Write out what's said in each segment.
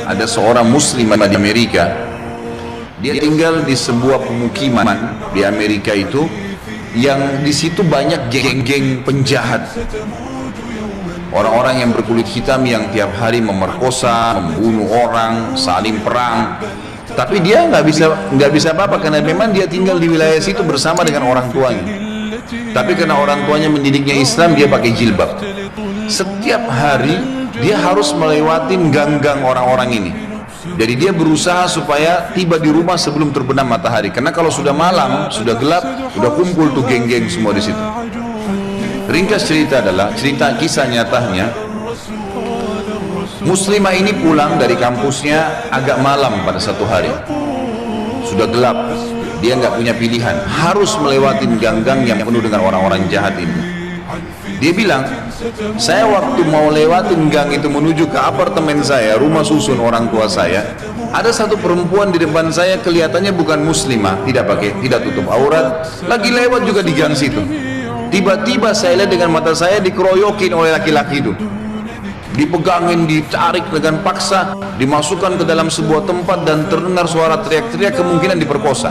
ada seorang muslim di Amerika. Dia tinggal di sebuah pemukiman di Amerika itu, yang di situ banyak geng-geng penjahat, orang-orang yang berkulit hitam yang tiap hari memerkosa, membunuh orang, saling perang. Tapi dia nggak bisa apa-apa karena memang dia tinggal di wilayah situ bersama dengan orang tuanya. Tapi karena orang tuanya mendidiknya Islam, dia pakai jilbab. Setiap hari dia harus melewatin gang-gang orang-orang ini. Jadi dia berusaha supaya tiba di rumah sebelum terbenam matahari. Karena kalau sudah malam, sudah gelap, sudah kumpul tuh geng-geng semua di situ. Ringkas cerita adalah cerita kisah nyatanya. Muslimah ini pulang dari kampusnya agak malam pada satu hari. Sudah gelap, dia nggak punya pilihan, harus melewati gang-gang yang penuh dengan orang-orang jahat ini. Dia bilang, saya waktu mau lewatin gang itu menuju ke apartemen saya, rumah susun orang tua saya, ada satu perempuan di depan saya, kelihatannya bukan muslimah, tidak tutup aurat, lagi lewat juga di gang situ. Tiba-tiba saya lihat dengan mata saya dikeroyokin oleh laki-laki itu, dipegangin, ditarik dengan paksa, dimasukkan ke dalam sebuah tempat dan terdengar suara teriak-teriak, kemungkinan diperkosa.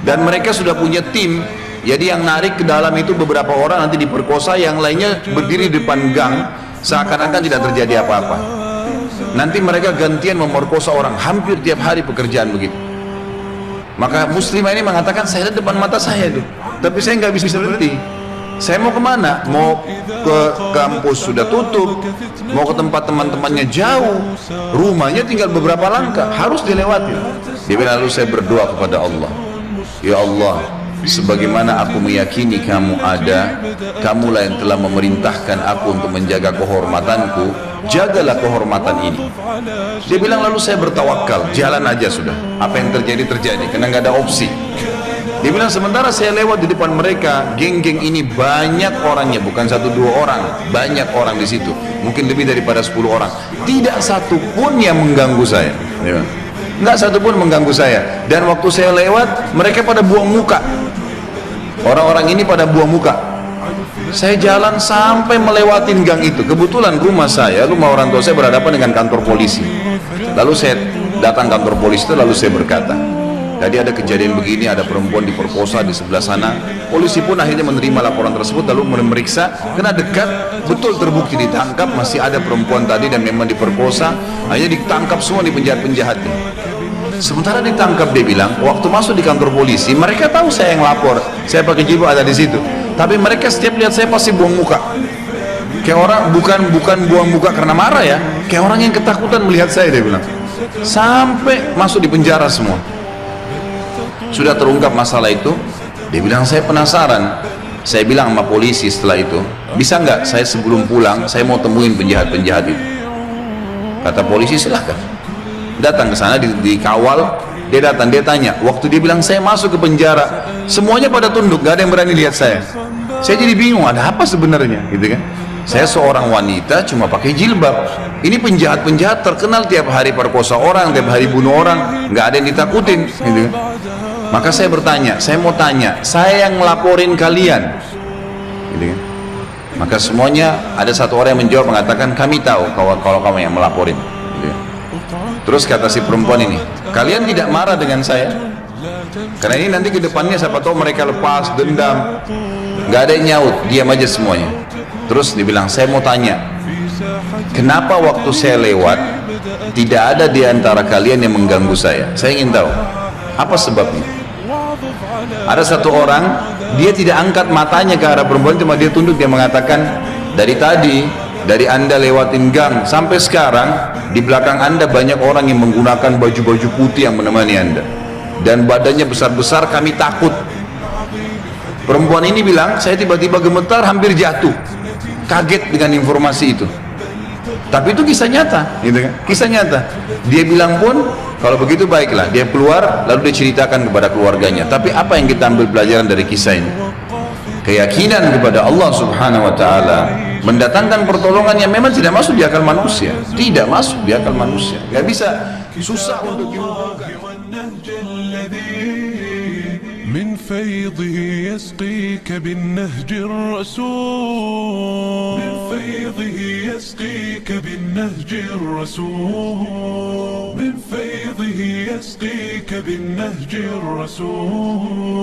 Dan mereka sudah punya tim. Jadi yang narik ke dalam itu beberapa orang, nanti diperkosa, yang lainnya berdiri di depan gang seakan-akan tidak terjadi apa-apa. Nanti mereka gantian memerkosa orang, hampir tiap hari pekerjaan begitu. Maka muslimah ini mengatakan, saya lihat depan mata saya itu, tapi saya nggak bisa berhenti. Saya mau kemana? Mau ke kampus sudah tutup, mau ke tempat teman-temannya jauh, rumahnya tinggal beberapa langkah, harus dilewati. Dia bilang, lalu saya berdoa kepada Allah, ya Allah, sebagaimana aku meyakini kamu ada, kamulah yang telah memerintahkan aku untuk menjaga kehormatanku, jagalah kehormatan ini. Dia bilang, lalu saya bertawakal, jalan aja sudah, apa yang terjadi terjadi, karena nggak ada opsi. Dia bilang, sementara saya lewat di depan mereka, geng-geng ini banyak orangnya, bukan satu dua orang, banyak orang di situ, mungkin lebih daripada 10 orang, tidak satu pun yang mengganggu saya. Nggak satu pun mengganggu saya. Dan waktu saya lewat, mereka pada buang muka. Orang-orang ini pada buang muka. Saya jalan sampai melewatin gang itu. Kebetulan rumah orang tua saya berhadapan dengan kantor polisi. Lalu saya datang kantor polisi itu, lalu saya berkata, tadi ada kejadian begini, ada perempuan diperkosa di sebelah sana. Polisi pun akhirnya menerima laporan tersebut, lalu memeriksa, kena dekat, betul terbukti ditangkap, masih ada perempuan tadi dan memang diperkosa. Akhirnya ditangkap semua di penjahat-penjahatnya. Sementara ditangkap, dia bilang, waktu masuk di kantor polisi, mereka tahu saya yang lapor, saya pakai jilbab ada di situ. Tapi mereka setiap lihat saya pasti buang muka. Kayak orang, bukan buang muka karena marah ya, kayak orang yang ketakutan melihat saya, dia bilang. Sampai masuk di penjara semua. Sudah terungkap masalah itu, dia bilang, saya penasaran. Saya bilang sama polisi setelah itu, bisa nggak saya sebelum pulang, saya mau temuin penjahat-penjahat itu. Kata polisi, silahkan. Datang ke sana, dikawal. Dia datang, dia tanya. Waktu dia bilang saya masuk ke penjara, semuanya pada tunduk, gak ada yang berani lihat saya. Saya jadi bingung, ada apa sebenarnya, gitu kan? Saya seorang wanita cuma pakai jilbab. Ini penjahat-penjahat terkenal tiap hari perkosa orang, tiap hari bunuh orang, nggak ada yang ditakutin, gitu kan? Maka saya bertanya, saya mau tanya, saya yang ngelaporin kalian, gitu kan? Maka semuanya ada satu orang yang menjawab, mengatakan, kami tahu kalau kamu yang melaporin. Gitu kan? Terus kata si perempuan ini, kalian tidak marah dengan saya? Karena ini nanti ke depannya siapa tahu mereka lepas dendam. Nggak ada yang nyaut, diam aja semuanya. Terus dibilang, saya mau tanya, kenapa waktu saya lewat tidak ada di antara kalian yang mengganggu saya? Saya ingin tahu apa sebabnya. Ada satu orang, dia tidak angkat matanya ke arah perempuan, cuma dia tunduk, dia mengatakan, dari tadi, dari anda lewatin gang sampai sekarang, di belakang anda banyak orang yang menggunakan baju-baju putih yang menemani anda, dan badannya besar-besar, kami takut. Perempuan ini bilang, saya tiba-tiba gemetar, hampir jatuh, kaget dengan informasi itu. Tapi itu kisah nyata, gitu kan? Kisah nyata. Dia bilang pun, kalau begitu baiklah. Dia keluar, lalu dia ceritakan kepada keluarganya. Tapi apa yang kita ambil pelajaran dari kisah ini? Keyakinan kepada Allah Subhanahu Wa Taala mendatangkan pertolongan yang memang tidak masuk di akal manusia, tidak masuk di akal manusia. Gak bisa, susah untuk diubah. من فيضه يسقيك بالنهج الرسول من فيضه يسقيك بالنهج الرسول من فيضه يسقيك بالنهج الرسول